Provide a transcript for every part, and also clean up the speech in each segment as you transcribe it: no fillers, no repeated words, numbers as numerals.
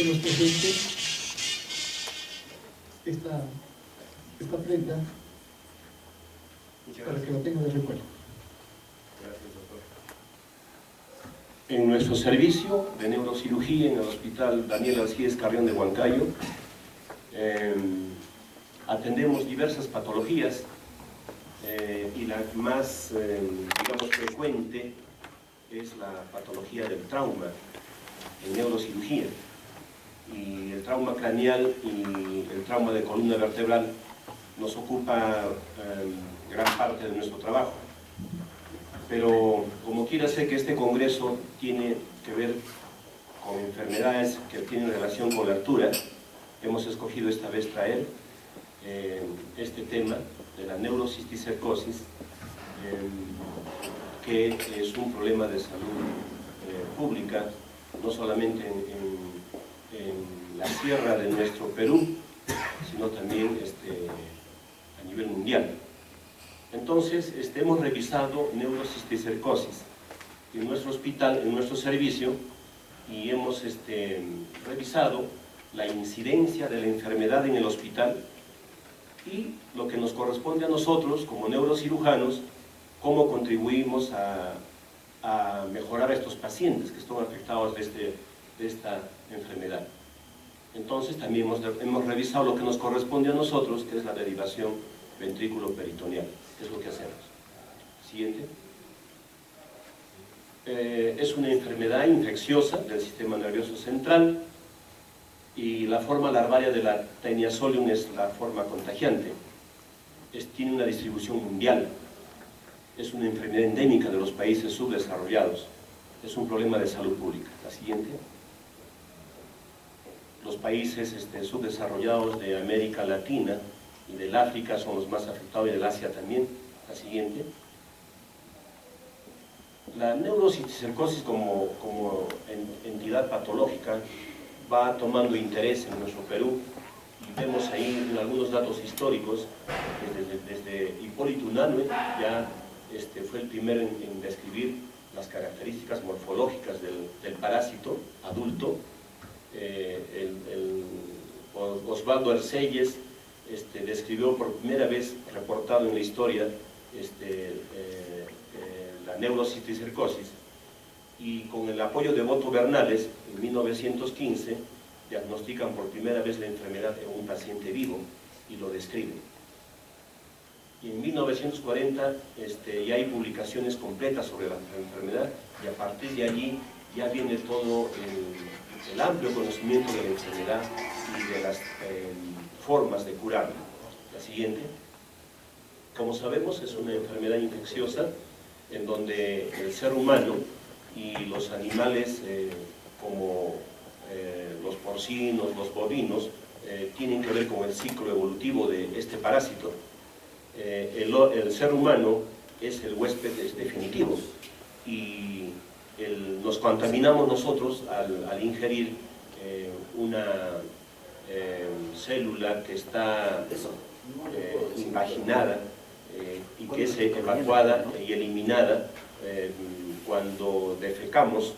se nos presente esta prenda para que la tenga de recuerdo. Gracias, doctor. En nuestro servicio de neurocirugía en el Hospital Daniel Alcides Carrión de Huancayo, atendemos diversas patologías y la más, digamos, frecuente es la patología del trauma en neurocirugía. Y el trauma craneal y el trauma de columna vertebral nos ocupa gran parte de nuestro trabajo. Pero como quiera, sé que este congreso tiene que ver con enfermedades que tienen relación con la altura. Hemos escogido esta vez traer este tema de la neurocisticercosis, que es un problema de salud pública, no solamente en la sierra de nuestro Perú, sino también a nivel mundial. Entonces, hemos revisado neurocisticercosis en nuestro hospital, en nuestro servicio, y hemos revisado la incidencia de la enfermedad en el hospital y lo que nos corresponde a nosotros como neurocirujanos, cómo contribuimos a mejorar a estos pacientes que están afectados de esta enfermedad. Entonces también hemos revisado lo que nos corresponde a nosotros, que es la derivación ventrículo-peritoneal, que es lo que hacemos. Siguiente. Es una enfermedad infecciosa del sistema nervioso central y la forma larvaria de la Taenia solium es la forma contagiante. Tiene una distribución mundial. Es una enfermedad endémica de los países subdesarrollados. Es un problema de salud pública. La siguiente. Los países subdesarrollados de América Latina y del África son los más afectados, y del Asia también. La siguiente. La neurocisticercosis como entidad patológica va tomando interés en nuestro Perú, y vemos ahí algunos datos históricos. Desde Hipólito Unanue ya fue el primero en describir las características morfológicas del parásito adulto. Osvaldo Arcelles describió por primera vez, reportado en la historia, la neurocisticercosis, y con el apoyo de Boto Bernales, en 1915, diagnostican por primera vez la enfermedad en un paciente vivo y lo describen. Y en 1940 ya hay publicaciones completas sobre la enfermedad, y a partir de allí ya viene todo el amplio conocimiento de la enfermedad y de las formas de curarla. La siguiente. Como sabemos, es una enfermedad infecciosa en donde el ser humano y los animales como los porcinos, los bovinos, tienen que ver con el ciclo evolutivo de este parásito. El ser humano es el huésped definitivo, y nos contaminamos nosotros al ingerir una célula que está invaginada y que es evacuada y eliminada cuando defecamos,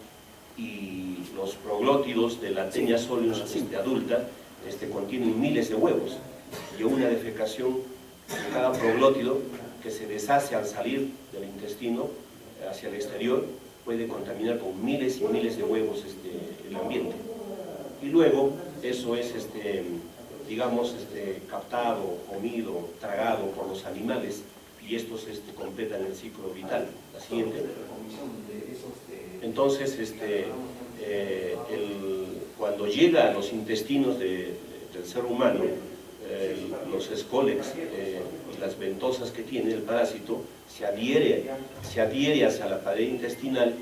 y los proglótidos de la Taenia solium adulta contienen miles de huevos, y una defecación de cada proglótido que se deshace al salir del intestino hacia el exterior puede contaminar con miles y miles de huevos el ambiente. Y luego eso es digamos captado, comido, tragado por los animales, y estos completan el ciclo vital. La siguiente. Entonces cuando llega a los intestinos del ser humano, los escólex y las ventosas que tiene el parásito se adhiere hacia la pared intestinal,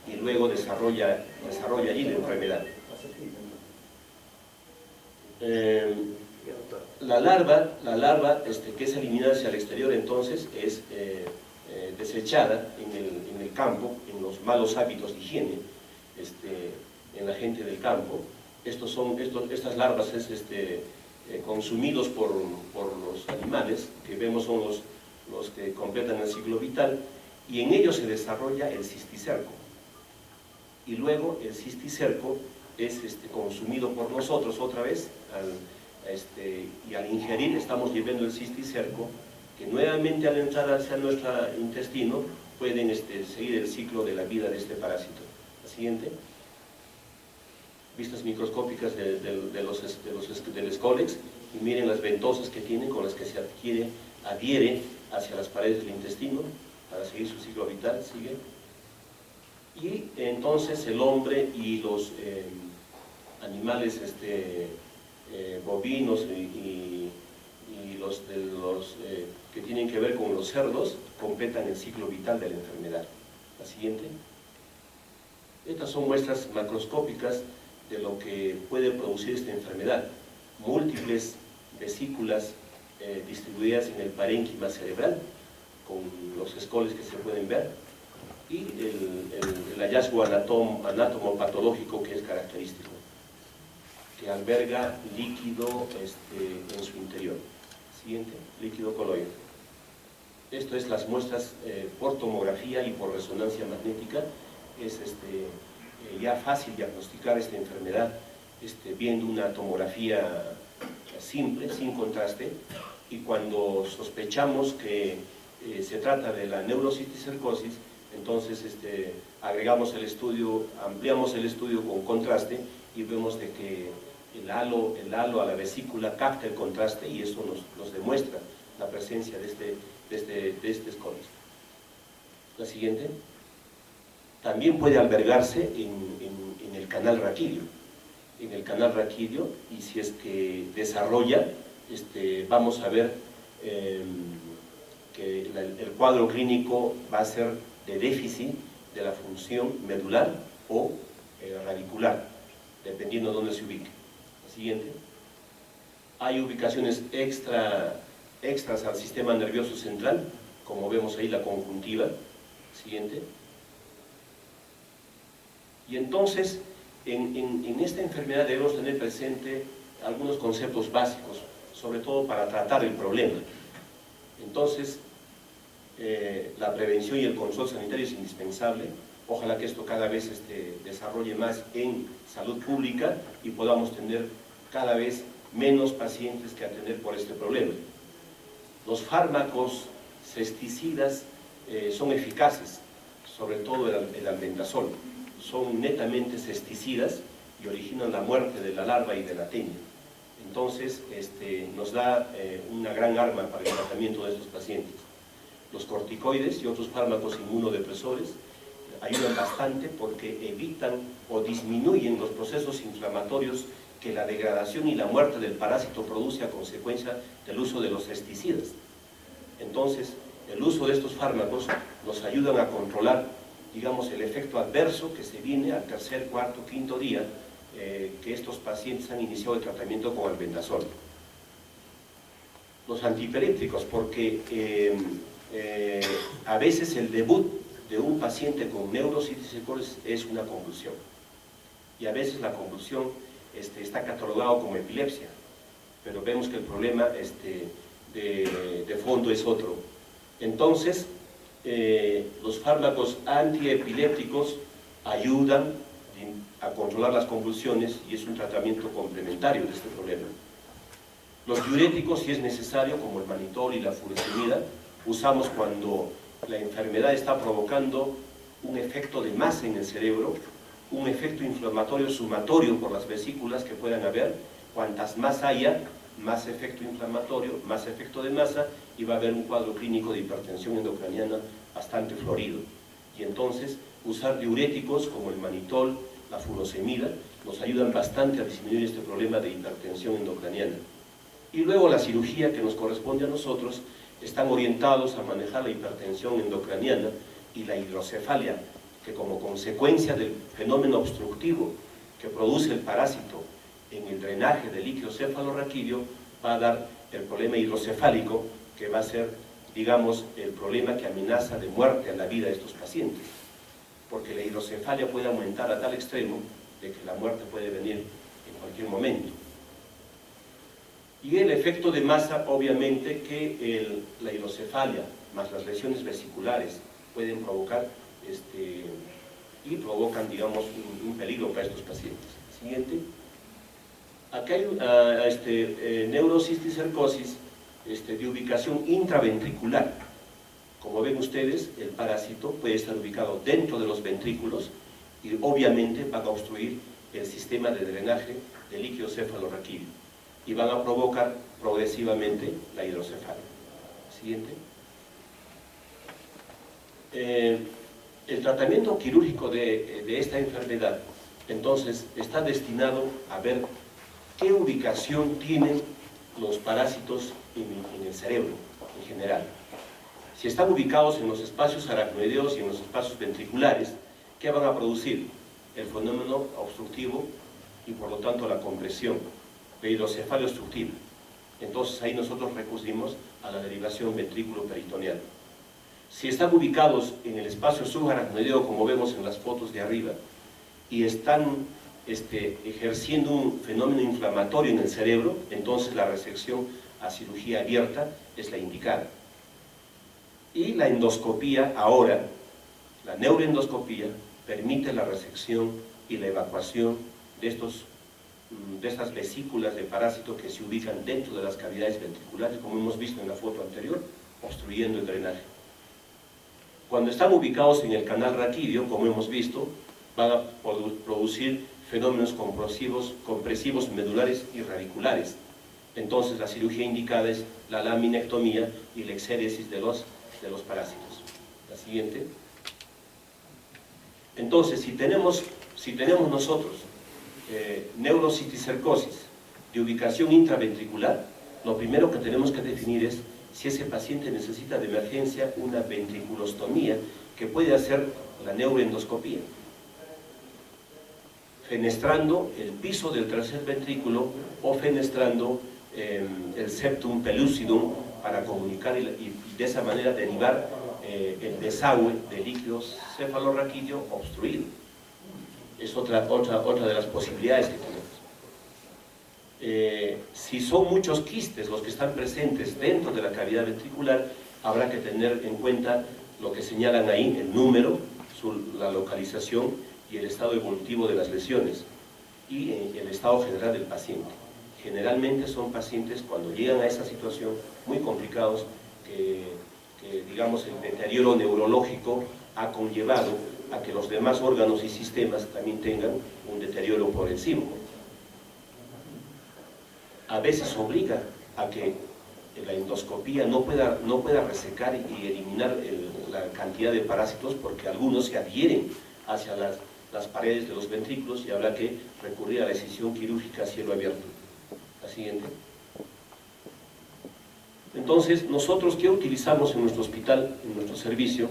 y luego desarrolla allí la enfermedad. La larva que es eliminada hacia el exterior, entonces es desechada en el campo, en los malos hábitos de higiene en la gente del campo. Estas larvas consumidos por los animales, que vemos son los que completan el ciclo vital, y en ellos se desarrolla el cisticerco. Y luego el cisticerco es consumido por nosotros otra vez, y al ingerir estamos llevando el cisticerco, que nuevamente al entrar hacia nuestro intestino pueden seguir el ciclo de la vida de este parásito. La siguiente. Vistas microscópicas del Scolex, y miren las ventosas que tienen con las que se adhiere hacia las paredes del intestino para seguir su ciclo vital. Sigue. Y entonces el hombre y los animales bovinos y los que tienen que ver con los cerdos completan el ciclo vital de la enfermedad. La siguiente. Estas son muestras macroscópicas de lo que puede producir esta enfermedad. Múltiples vesículas distribuidas en el parénquima cerebral, con los escoles que se pueden ver, y el hallazgo anatomopatológico que es característico, que alberga líquido en su interior. Siguiente, líquido coloide. Esto es las muestras por tomografía y por resonancia magnética. Es ya fácil diagnosticar esta enfermedad viendo una tomografía simple, sin contraste, y cuando sospechamos que se trata de la neurocisticercosis, entonces agregamos el estudio, ampliamos el estudio con contraste y vemos de que el halo a la vesícula capta el contraste y eso nos demuestra la presencia de este escolis. La siguiente. También puede albergarse en el canal raquídeo. En el canal raquídeo, y si es que desarrolla, vamos a ver que el cuadro clínico va a ser de déficit de la función medular o radicular, dependiendo de dónde se ubique. La siguiente. Hay ubicaciones extras al sistema nervioso central, como vemos ahí la conjuntiva. Siguiente. Y entonces, en esta enfermedad debemos tener presente algunos conceptos básicos, sobre todo para tratar el problema. Entonces, la prevención y el control sanitario es indispensable. Ojalá que esto cada vez desarrolle más en salud pública y podamos tener cada vez menos pacientes que atender por este problema. Los fármacos cesticidas son eficaces, sobre todo el albendazol. Son netamente cesticidas y originan la muerte de la larva y de la tenia. Entonces, nos da una gran arma para el tratamiento de estos pacientes. Los corticoides y otros fármacos inmunodepresores ayudan bastante porque evitan o disminuyen los procesos inflamatorios que la degradación y la muerte del parásito produce a consecuencia del uso de los cesticidas. Entonces, el uso de estos fármacos nos ayudan a controlar, digamos, el efecto adverso que se viene al tercer, cuarto, quinto día que estos pacientes han iniciado el tratamiento con albendazol. Los antihiperépticos, porque a veces el debut de un paciente con neurocisticercosis es una convulsión, y a veces la convulsión está catalogado como epilepsia, pero vemos que el problema de fondo es otro. Entonces, los fármacos antiepilépticos ayudan a controlar las convulsiones y es un tratamiento complementario de este problema. Los diuréticos, si es necesario, como el manitol y la furosemida, usamos cuando la enfermedad está provocando un efecto de masa en el cerebro, un efecto inflamatorio sumatorio por las vesículas que puedan haber. Cuantas más haya, más efecto inflamatorio, más efecto de masa, y va a haber un cuadro clínico de hipertensión endocraniana bastante florido. Y entonces, usar diuréticos como el manitol, la furosemida, nos ayudan bastante a disminuir este problema de hipertensión endocraniana. Y luego la cirugía que nos corresponde a nosotros están orientados a manejar la hipertensión endocraniana y la hidrocefalia, que como consecuencia del fenómeno obstructivo que produce el parásito en el drenaje del líquido cefalorraquídeo, va a dar el problema hidrocefálico, que va a ser, digamos, el problema que amenaza de muerte a la vida de estos pacientes, porque la hidrocefalia puede aumentar a tal extremo de que la muerte puede venir en cualquier momento. Y el efecto de masa, obviamente, que la hidrocefalia más las lesiones vesiculares pueden provocar y provocan, digamos, un peligro para estos pacientes. Siguiente. Acá hay neurocisticercosis de ubicación intraventricular. Como ven ustedes, el parásito puede estar ubicado dentro de los ventrículos y obviamente van a obstruir el sistema de drenaje del líquido cefalorraquídeo y van a provocar progresivamente la hidrocefalia. Siguiente. El tratamiento quirúrgico de esta enfermedad, entonces, está destinado a ver qué ubicación tienen los parásitos en el cerebro en general. Si están ubicados en los espacios aracnoideos y en los espacios ventriculares, ¿qué van a producir? El fenómeno obstructivo y por lo tanto la compresión, la hidrocefalia obstructiva. Entonces ahí nosotros recurrimos a la derivación ventrículo-peritoneal. Si están ubicados en el espacio subaracnoideo, como vemos en las fotos de arriba, y están ejerciendo un fenómeno inflamatorio en el cerebro, entonces la resección a cirugía abierta es la indicada. Y la endoscopía ahora, la neuroendoscopía, permite la resección y la evacuación de estas vesículas de parásito que se ubican dentro de las cavidades ventriculares, como hemos visto en la foto anterior, obstruyendo el drenaje. Cuando están ubicados en el canal raquídeo, como hemos visto, van a producir fenómenos compresivos medulares y radiculares. Entonces la cirugía indicada es la laminectomía y la exéresis de los parásitos. La siguiente. Entonces, si tenemos nosotros neurocisticercosis de ubicación intraventricular, lo primero que tenemos que definir es si ese paciente necesita de emergencia una ventriculostomía que puede hacer la neuroendoscopía, fenestrando el piso del tercer ventrículo o fenestrando el septum pellucidum para comunicar y de esa manera derivar el desagüe de líquido cefalorraquídeo obstruido. Es otra de las posibilidades que tenemos. Si son muchos quistes los que están presentes dentro de la cavidad ventricular, habrá que tener en cuenta lo que señalan ahí, el número, la localización y el estado evolutivo de las lesiones y el estado general del paciente. Generalmente son pacientes, cuando llegan a esa situación, muy complicados, que digamos el deterioro neurológico ha conllevado a que los demás órganos y sistemas también tengan un deterioro progresivo. A veces obliga a que la endoscopía no pueda resecar y eliminar la cantidad de parásitos, porque algunos se adhieren hacia las paredes de los ventrículos y habrá que recurrir a la excisión quirúrgica a cielo abierto. La siguiente. Entonces, nosotros, ¿qué utilizamos en nuestro hospital, en nuestro servicio,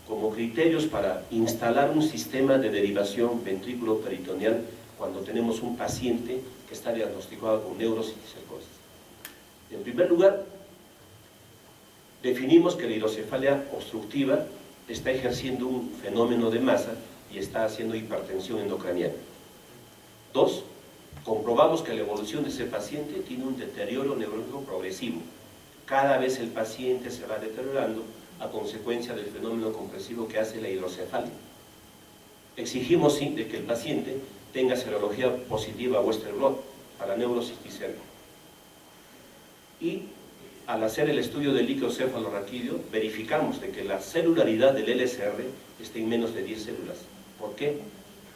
como criterios para instalar un sistema de derivación ventrículo-peritoneal cuando tenemos un paciente que está diagnosticado con neurocisticercosis? En primer lugar, definimos que la hidrocefalia obstructiva está ejerciendo un fenómeno de masa y está haciendo hipertensión endocraniana. 2. Comprobamos que la evolución de ese paciente tiene un deterioro neurológico progresivo. Cada vez el paciente se va deteriorando a consecuencia del fenómeno compresivo que hace la hidrocefalia. Exigimos, sí, de que el paciente tenga serología positiva Western blot para neurocisticerco. Y al hacer el estudio del líquido cefalorraquídeo, verificamos de que la celularidad del LSR está en menos de 10 células. ¿Por qué?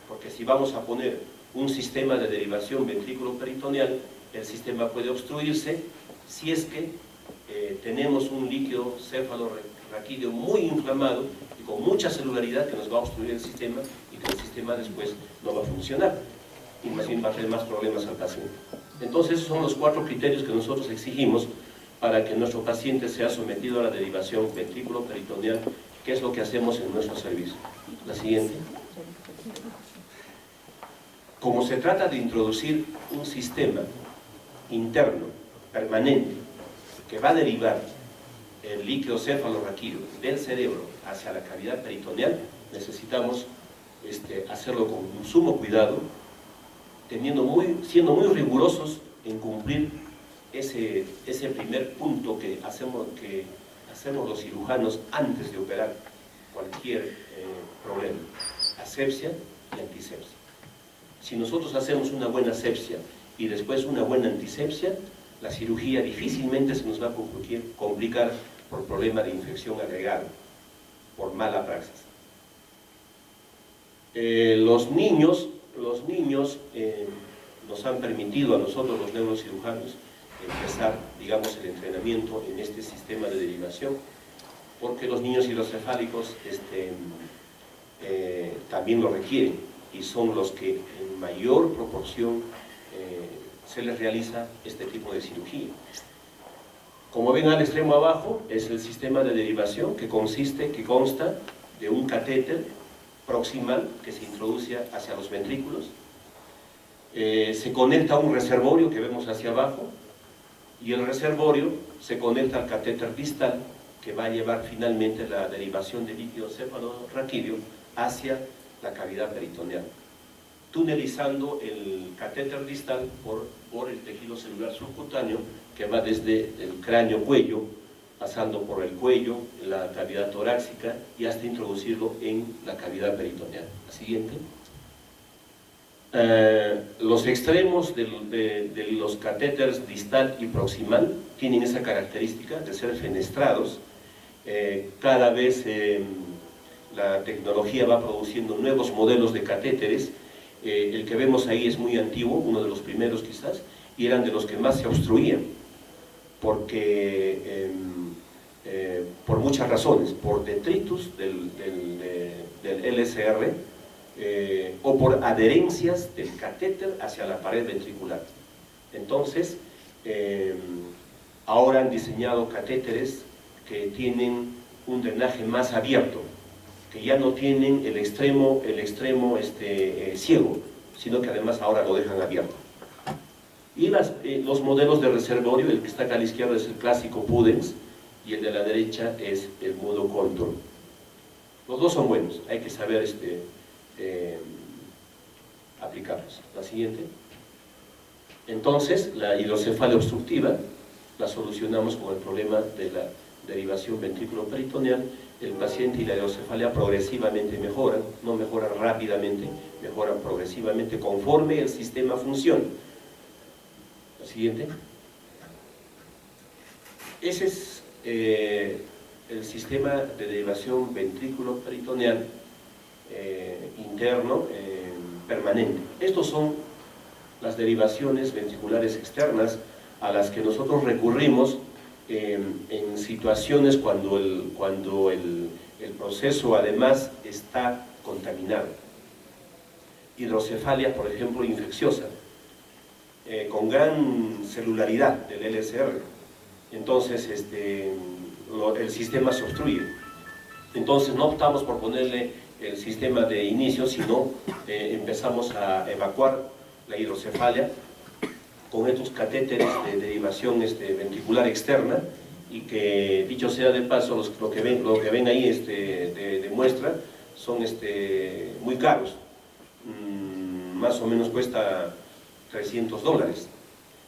Porque si vamos a poner un sistema de derivación ventrículo-peritoneal, el sistema puede obstruirse si es que tenemos un líquido cefalorraquídeo muy inflamado y con mucha celularidad que nos va a obstruir el sistema y que el sistema después no va a funcionar y más bien va a traer más problemas al paciente. Entonces esos son los 4 criterios que nosotros exigimos para que nuestro paciente sea sometido a la derivación ventrículo-peritoneal, que es lo que hacemos en nuestro servicio. La siguiente. Como se trata de introducir un sistema interno, permanente, que va a derivar el líquido cefalorraquídeo del cerebro hacia la cavidad peritoneal, necesitamos hacerlo con un sumo cuidado, siendo muy rigurosos en cumplir ese primer punto que hacemos los cirujanos antes de operar cualquier problema: asepsia y antisepsia. Si nosotros hacemos una buena asepsia y después una buena antisepsia, la cirugía difícilmente se nos va a complicar por problema de infección agregada, por mala praxis. Los niños nos han permitido a nosotros los neurocirujanos empezar, digamos, el entrenamiento en este sistema de derivación, porque los niños hidrocefálicos también lo requieren y son los que en mayor proporción se les realiza este tipo de cirugía. Como ven al extremo abajo es el sistema de derivación que consta de un catéter proximal que se introduce hacia los ventrículos, se conecta a un reservorio que vemos hacia abajo y el reservorio se conecta al catéter distal que va a llevar finalmente la derivación de líquido cefalorraquídeo hacia la cavidad peritoneal, tunelizando el catéter distal por el tejido celular subcutáneo que va desde el cráneo-cuello, pasando por el cuello, la cavidad torácica y hasta introducirlo en la cavidad peritoneal. La siguiente. Los extremos de los catéteres distal y proximal tienen esa característica de ser fenestrados. Cada vez la tecnología va produciendo nuevos modelos de catéteres. El que vemos ahí es muy antiguo, uno de los primeros quizás, y eran de los que más se obstruían, porque por muchas razones, por detritus del LSR o por adherencias del catéter hacia la pared ventricular. Entonces, ahora han diseñado catéteres que tienen un drenaje más abierto, que ya no tienen el extremo ciego, sino que además ahora lo dejan abierto. Y los modelos de reservorio, el que está acá a la izquierda es el clásico Pudens y el de la derecha es el modo Contour. Los dos son buenos, hay que saber aplicarlos. La siguiente. Entonces, la hidrocefalia obstructiva la solucionamos con el problema de la derivación ventrículo-peritoneal. El paciente y la hidrocefalia progresivamente mejoran, no mejoran rápidamente, mejoran progresivamente conforme el sistema funciona. La siguiente. Ese es el sistema de derivación ventrículo-peritoneal interno permanente. Estos son las derivaciones ventriculares externas a las que nosotros recurrimos en situaciones cuando el proceso además está contaminado. Hidrocefalia, por ejemplo, infecciosa, con gran celularidad del LSR. Entonces el sistema se obstruye. Entonces no optamos por ponerle el sistema de inicio, sino empezamos a evacuar la hidrocefalia con estos catéteres de derivación ventricular externa, y que, dicho sea de paso, lo que ven ahí de muestra son muy caros. Más o menos cuesta $300.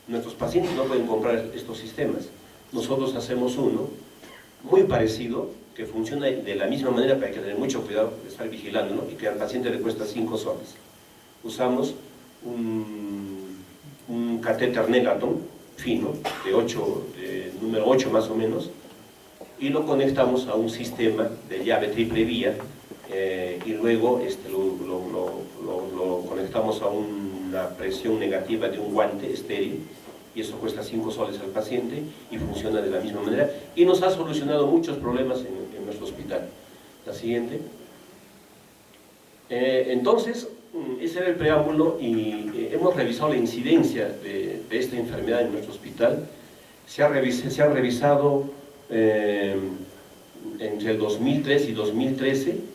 Nuestros pacientes no pueden comprar estos sistemas. Nosotros hacemos uno muy parecido, que funciona de la misma manera, pero hay que tener mucho cuidado de estar vigilándolo, y que al paciente le cuesta $5. Usamos un catéter Nelaton fino, de número 8 más o menos, y lo conectamos a un sistema de llave triple vía, y luego lo conectamos a una presión negativa de un guante estéril, y eso cuesta $5 al paciente y funciona de la misma manera, y nos ha solucionado muchos problemas en nuestro hospital. La siguiente. Entonces, ese era el preámbulo, y hemos revisado la incidencia de esta enfermedad en nuestro hospital. Se ha revisado entre el 2003 y 2013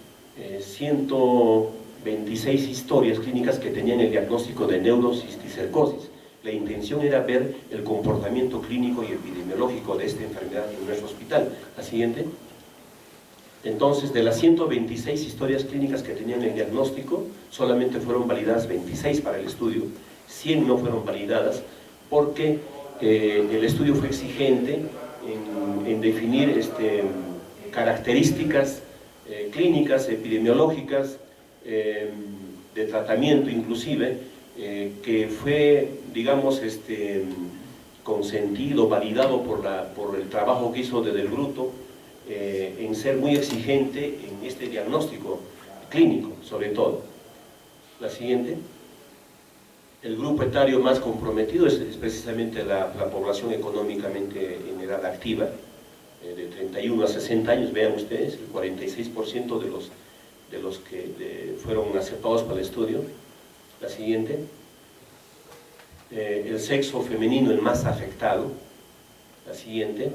126 historias clínicas que tenían el diagnóstico de neurocisticercosis. La intención era ver el comportamiento clínico y epidemiológico de esta enfermedad en nuestro hospital. La siguiente. Entonces, de las 126 historias clínicas que tenían el diagnóstico, solamente fueron validadas 26 para el estudio, 100 no fueron validadas, porque el estudio fue exigente en definir características clínicas, epidemiológicas, de tratamiento inclusive, que fue, digamos, consentido, validado por el trabajo que hizo desde el Bruto, en ser muy exigente en este diagnóstico clínico, sobre todo. La siguiente. El grupo etario más comprometido es precisamente la población económicamente en edad activa, de 31 a 60 años, vean ustedes, el 46% de los que fueron aceptados para el estudio. La siguiente. El sexo femenino el más afectado. La siguiente.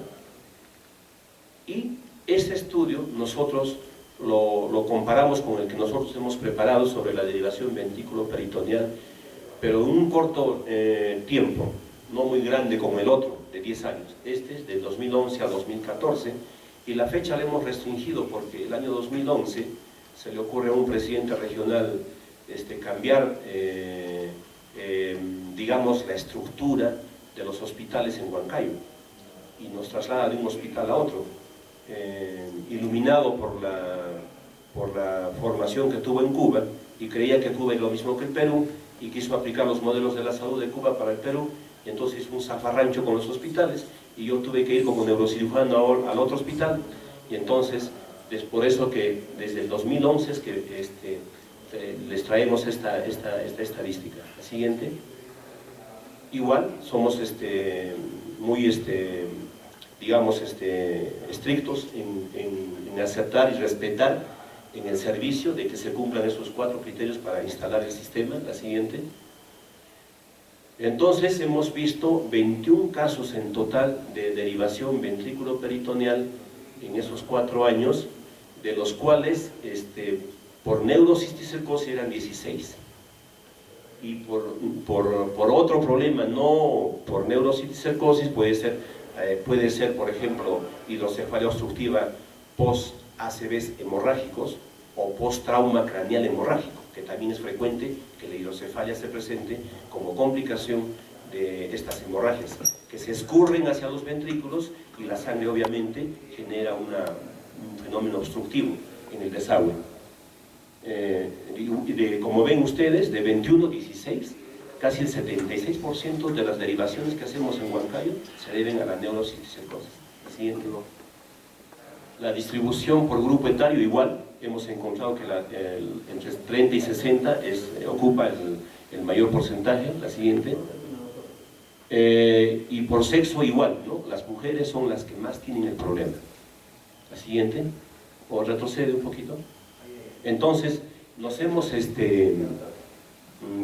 Y este estudio nosotros lo comparamos con el que nosotros hemos preparado sobre la derivación ventrículo-peritoneal, pero en un corto tiempo, no muy grande como el otro, de 10 años. Este es del 2011 a 2014, y la fecha la hemos restringido porque el año 2011 se le ocurre a un presidente regional cambiar, digamos, la estructura de los hospitales en Huancayo, y nos traslada de un hospital a otro, iluminado por la formación que tuvo en Cuba, y creía que Cuba era lo mismo que el Perú, y quiso aplicar los modelos de la salud de Cuba para el Perú, y entonces hizo un zafarrancho con los hospitales, y yo tuve que ir como neurocirujano al otro hospital, y entonces es por eso que desde el 2011 es que les traemos esta estadística. La siguiente. Igual, somos muy, digamos, estrictos en aceptar y respetar en el servicio de que se cumplan esos 4 criterios para instalar el sistema. La siguiente. Entonces hemos visto 21 casos en total de derivación ventrículo-peritoneal en esos 4 años, de los cuales por neurocisticercosis eran 16. Y por otro problema, no por neurocisticercosis, puede ser, por ejemplo, hidrocefalia obstructiva post-ACVs hemorrágicos o post-trauma craneal hemorrágico, que también es frecuente que la hidrocefalia se presente como complicación de estas hemorragias, que se escurren hacia los ventrículos, y la sangre obviamente genera un fenómeno obstructivo en el desagüe. Como ven ustedes, de 21 a 16, casi el 76% de las derivaciones que hacemos en Huancayo se deben a la neurocisticercosis. Siguiente. La distribución por grupo etario igual, hemos encontrado que entre 30 y 60 ocupa el mayor porcentaje. La siguiente. Y por sexo igual, ¿no? Las mujeres son las que más tienen el problema. La siguiente. O retrocede un poquito. Entonces, nos hemos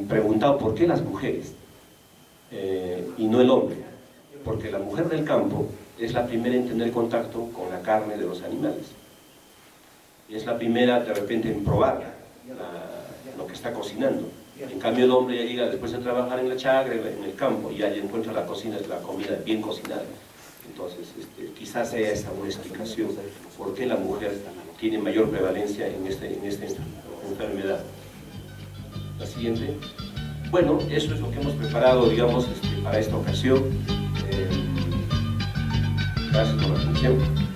preguntado por qué las mujeres y no el hombre. Porque la mujer del campo es la primera en tener contacto con la carne de los animales. Y es la primera, de repente, en probar lo que está cocinando. En cambio, el hombre ya llega después de trabajar en la chagra, en el campo, y ya encuentra la comida bien cocinada. Entonces, quizás sea esa una explicación por qué la mujer tiene mayor prevalencia en esta enfermedad. La siguiente. Bueno, eso es lo que hemos preparado, digamos, para esta ocasión. Gracias por la atención.